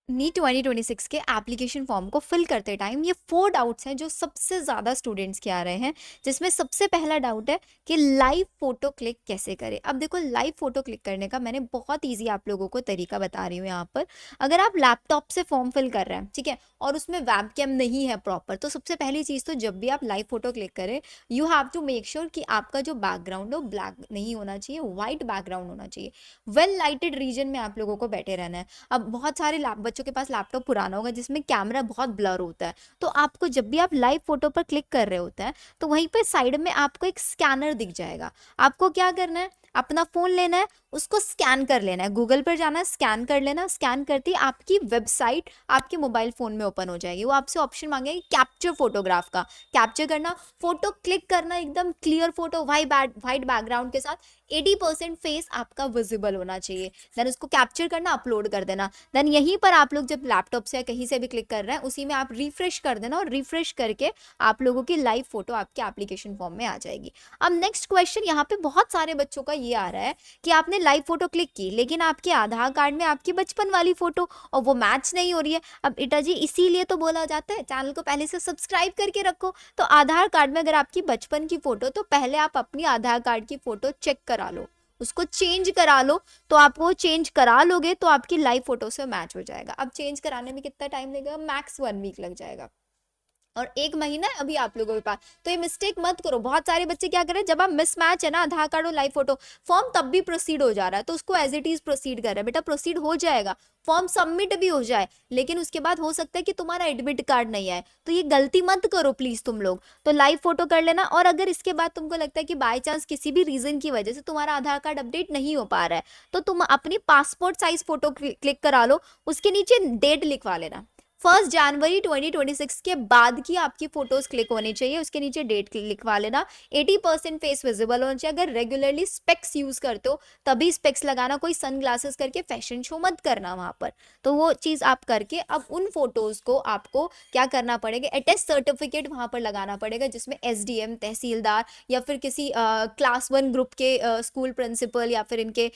NEET 2026 के application form को fill करते टाइम ये 4 डाउट्स हैं जो सबसे ज़्यादा स्टूडेंट्स के आ रहे हैं, जिसमें सबसे पहला डाउट है कि लाइव फ़ोटो क्लिक कैसे करें। अब देखो, लाइव फ़ोटो क्लिक करने का मैंने बहुत ईज़ी आप लोगों को तरीका बता रही हूँ यहाँ पर। अगर आप लैपटॉप से फॉर्म फिल कर रहे हैं, ठीक है, और उसमें वेबकैम नहीं है प्रॉपर, तो सबसे पहली चीज़ तो जब भी आप लाइव फ़ोटो क्लिक करें, you have to make sure कि आपका जो बैकग्राउंड है वो ब्लैक नहीं होना चाहिए, व्हाइट बैकग्राउंड होना चाहिए। वेल लाइटेड रीजन में आप लोगों को बैठे रहना है। अब बहुत सारे बच्चों के पास लैपटॉप पुराना होगा जिसमें कैमरा बहुत ब्लर होता है, तो आपको जब भी आप लाइव फोटो पर क्लिक कर रहे होते हैं तो वहीं पे साइड में आपको एक स्कैनर दिख जाएगा। आपको क्या करना है, अपना फोन लेना है, उसको स्कैन कर लेना है, गूगल पर जाना है, स्कैन कर लेना। स्कैन करती आपकी वेबसाइट आपके मोबाइल फोन में ओपन हो जाएगी। वो आपसे ऑप्शन मांगेगी कैप्चर फोटोग्राफ का, कैप्चर करना, फोटो क्लिक करना, एकदम क्लियर फोटो वाइट बैकग्राउंड के साथ, 80% फेस आपका विजिबल होना चाहिए। देन उसको कैप्चर करना, अपलोड कर देना। देन यहीं पर आप लोग जब लैपटॉप से या कहीं से भी क्लिक कर रहे हैं, उसी में आप रिफ्रेश कर देना, और रिफ्रेश करके आप लोगों की लाइव फोटो आपके एप्लीकेशन फॉर्म में आ जाएगी। अब नेक्स्ट क्वेश्चन यहाँ पे बहुत सारे बच्चों का ये आ रहा है कि आपने लाइव फोटो क्लिक की, लेकिन आपके आधार कार्ड में आपकी बचपन वाली फोटो और वो मैच नहीं हो रही है। अब बेटा जी, इसीलिए तो बोला जाता है चैनल को पहले से सब्सक्राइब करके रखो। तो आधार कार्ड में अगर आपकी बचपन की फोटो, तो पहले आप अपनी आधार कार्ड की फोटो चेक करा लो, उसको चेंज करा लो। तो आप वो चेंज करा लोगे तो आपकी लाइव फोटो से मैच हो जाएगा। अब चेंज कराने में कितना टाइम लगेगा? मैक्स 1 वीक लग जाएगा, और 1 महीना है अभी आप लोगों के पास। तो ये मिस्टेक मत करो। बहुत सारे बच्चे क्या कर रहे हैं, जब आप मिसमैच है ना आधार कार्ड और लाइव फोटो, फॉर्म तब भी प्रोसीड हो जा रहा है, तो उसको एज इट इज प्रोसीड कर रहा है। बेटा प्रोसीड हो जाएगा, फॉर्म सबमिट भी हो जाए, लेकिन उसके बाद हो सकता है कि तुम्हारा एडमिट कार्ड नहीं आए। तो ये गलती मत करो प्लीज तुम लोग। तो लाइव फोटो कर लेना, और अगर इसके बाद तुमको लगता है कि बाय चांस किसी भी रीजन की वजह से तुम्हारा आधार कार्ड अपडेट नहीं हो पा रहा है, तो तुम अपनी पासपोर्ट साइज फोटो क्लिक करा लो, उसके नीचे डेट लिखवा लेना। 1 जनवरी 2026 के बाद की आपकी फोटोज क्लिक होनी चाहिए, उसके नीचे डेट लिखवा लेना। 80% फेस विजिबल होना चाहिए। अगर रेगुलरली स्पेक्स यूज करते हो तभी स्पेक्स लगाना, कोई सन ग्लासेस करके फैशन शो मत करना वहां पर। तो वो चीज आप करके अब उन फोटोज को आपको क्या करना पड़ेगा, अटेस्ट सर्टिफिकेट वहां पर लगाना पड़ेगा, जिसमें एसडीएम, तहसीलदार या फिर किसी क्लास 1 ग्रुप के स्कूल प्रिंसिपल या फिर इनके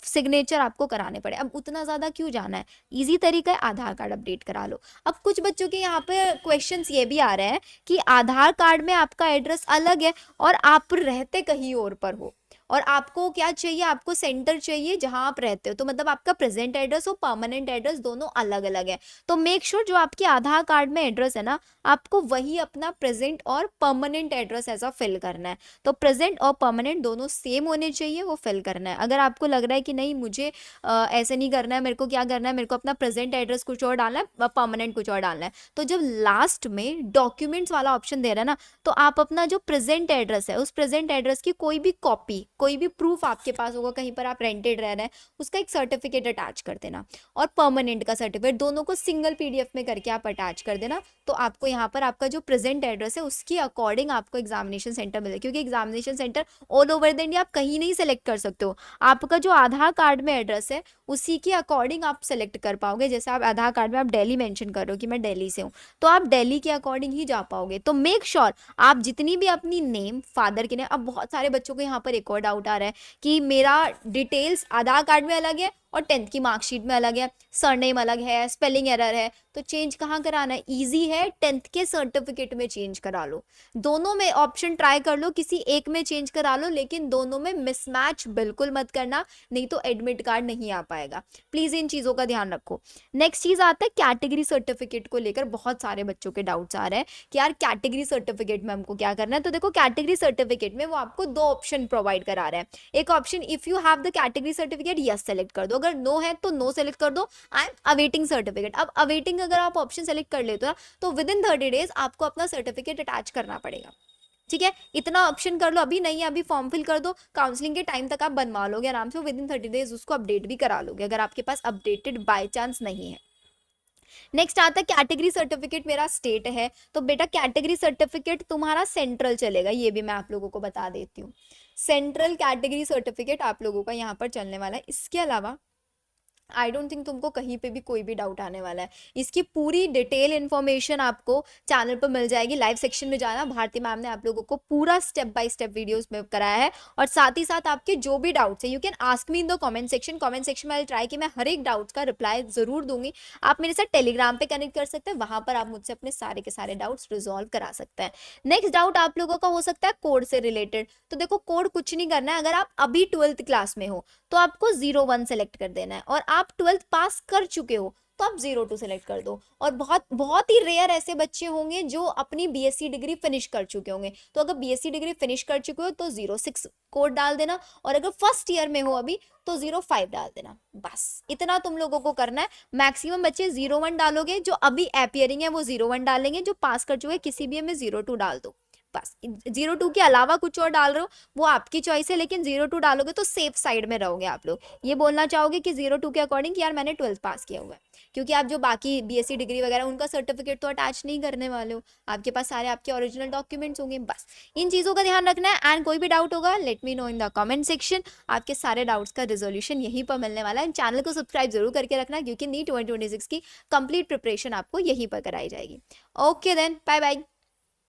सिग्नेचर आपको कराने पड़े। अब उतना ज्यादा क्यों जाना है, इजी तरीका है, आधार कार्ड अपडेट करा लो। अब कुछ बच्चों के यहाँ पे क्वेश्चंस ये भी आ रहे हैं कि आधार कार्ड में आपका एड्रेस अलग है और आप रहते कहीं और पर हो, और आपको क्या चाहिए, आपको सेंटर चाहिए जहां आप रहते हो। तो मतलब आपका प्रेजेंट एड्रेस और परमानेंट एड्रेस दोनों अलग अलग है। तो मेक श्योर जो आपके आधार कार्ड में एड्रेस है ना, आपको वही अपना प्रेजेंट और परमानेंट एड्रेस ऐसा फिल करना है। तो प्रेजेंट और परमानेंट दोनों सेम होने चाहिए, वो फिल करना है। अगर आपको लग रहा है कि नहीं मुझे ऐसे नहीं करना है, मेरे को क्या करना है, मेरे को अपना प्रेजेंट एड्रेस कुछ और डालना है, परमानेंट कुछ और डालना है, तो जब लास्ट में डॉक्यूमेंट्स वाला ऑप्शन दे रहा है ना, तो आप अपना जो प्रेजेंट एड्रेस है, उस प्रेजेंट एड्रेस की कोई भी कॉपी, कोई भी प्रूफ आपके पास होगा, कहीं पर आप रेंटेड रह रहे हैं, उसका एक सर्टिफिकेट अटैच कर देना, और परमानेंट का सर्टिफिकेट, दोनों को सिंगल पीडीएफ में करके आप अटैच कर देना। तो आपको यहाँ पर आपका जो प्रेजेंट एड्रेस है उसके अकॉर्डिंग आपको एग्जामिनेशन सेंटर मिलेगा, क्योंकि examination centre all over the India आप कहीं नहीं सेलेक्ट कर सकते हो। आपका जो आधार कार्ड में एड्रेस है उसी के अकॉर्डिंग आप सेलेक्ट कर पाओगे। जैसे आप आधार कार्ड में आप दिल्ली मेंशन कर रहे हो कि मैं दिल्ली से हूँ, तो आप दिल्ली के अकॉर्डिंग ही जा पाओगे। तो मेक श्योर आप जितनी भी अपनी नेम, फादर के नेम, अब बहुत सारे बच्चों को यहाँ पर एक और डाउट आ रहा है कि मेरा डिटेल्स आधार कार्ड में अलग है और 10th की मार्कशीट में अलग है, सरनेम अलग है, स्पेलिंग एरर है, तो चेंज कहाँ कराना है? इजी है, 10th के सर्टिफिकेट में चेंज करा लो। दोनों में ऑप्शन ट्राई कर लो, किसी एक में चेंज करा लो, लेकिन दोनों में मिसमैच बिल्कुल मत करना, नहीं तो एडमिट कार्ड नहीं आ पाएगा। प्लीज इन चीजों का ध्यान रखो। नेक्स्ट चीज आता है कैटेगरी सर्टिफिकेट को लेकर बहुत सारे बच्चों के डाउट्स आ रहे हैं कि यार कैटेगरी सर्टिफिकेट में हमको क्या करना है। तो देखो, कैटेगरी सर्टिफिकेट में वो आपको 2 ऑप्शन प्रोवाइड करा रहे हैं। एक option, if you have the category certificate, yes select कर दो, अगर नो है तो नो सेलेक्ट कर दो, आई एम अवेटिंग सर्टिफिकेट। अब अवेटिंग अगर आप ऑप्शन सेलेक्ट कर लेते हो तो विद इन 30 डेज आपको अपना सर्टिफिकेट अटैच करना पड़ेगा। ठीक है, इतना ऑप्शन कर लो, अभी नहीं है अभी फॉर्म फिल कर दो, काउंसलिंग के टाइम तक आप बनवा लोगे आराम से, विद इन 30 डेज उसको अपडेट भी करा लोगे अगर आपके पास अपडेटेड बाय चांस नहीं है। नेक्स्ट आता है कैटेगरी सर्टिफिकेट मेरा स्टेट है, तो बेटा कैटेगरी सर्टिफिकेट तुम्हारा सेंट्रल चलेगा, ये भी मैं आप लोगों को बता देती हूँ। सेंट्रल कैटेगरी सर्टिफिकेट आप लोगों का यहाँ पर चलने वाला है। इसके अलावा आई डोंट थिंक तुमको कहीं पे भी कोई भी डाउट आने वाला है। इसकी पूरी डिटेल इन्फॉर्मेशन आपको चैनल पर मिल जाएगी। लाइव सेक्शन में जाना, भारती मैम ने आप लोगों को पूरा स्टेप बाय स्टेप वीडियोस में कराया है। और साथ ही साथ आपके जो भी डाउट्स है, you can ask me in the comment section. Comment section में आई ट्राई कि मैं हर एक डाउट्स का रिप्लाई जरूर दूंगी। आप मेरे साथ टेलीग्राम पे कनेक्ट कर सकते हैं, वहां पर आप मुझसे अपने सारे के सारे डाउट्स रिजॉल्व करा सकते हैं। नेक्स्ट डाउट आप लोगों का हो सकता है कोड से रिलेटेड। तो देखो, कोड कुछ नहीं करना है। अगर आप अभी 12th क्लास में हो तो आपको 01 सेलेक्ट कर देना है, और आप 12th पास कर चुके हो तो आप 02 सेलेक्ट कर दो। और बहुत बहुत ही रेयर ऐसे बच्चे होंगे जो अपनी बीएससी डिग्री फिनिश कर चुके होंगे। तो अगर बीएससी डिग्री फिनिश कर चुके हो तो 06 कोड डाल देना, और अगर फर्स्ट ईयर में हो अभी तो 05 डाल देना। बस इतना तुम लोगों को करना है। मैक्सिमम बच्चे 01 डालोगे, जो अभी अपियरिंग है वो 01 डालेंगे, जो पास कर चुके किसी भी में 02 डाल दो। बस 02 के अलावा कुछ और डाल रहे हो वो आपकी चॉइस है, लेकिन 02 डालोगे तो सेफ साइड में रहोगे। आप लोग ये बोलना चाहोगे कि 02 के अकॉर्डिंग कि यार मैंने 12th पास किया हुआ है, क्योंकि आप जो बाकी बीएससी डिग्री वगैरह उनका सर्टिफिकेट तो अटैच नहीं करने वाले हो। आपके पास सारे आपके ओरिजिनल डॉक्यूमेंट्स होंगे। बस इन चीज़ों का ध्यान रखना है। एंड कोई भी डाउट होगा, let me know in the comment section. आपके सारे डाउट्स का रिजोल्यूशन यहीं पर मिलने वाला है। चैनल को सब्सक्राइब जरूर करके रखना, क्योंकि नीट 2026 की कंप्लीट प्रिपरेशन आपको यहीं पर कराई जाएगी। Okay then, bye bye.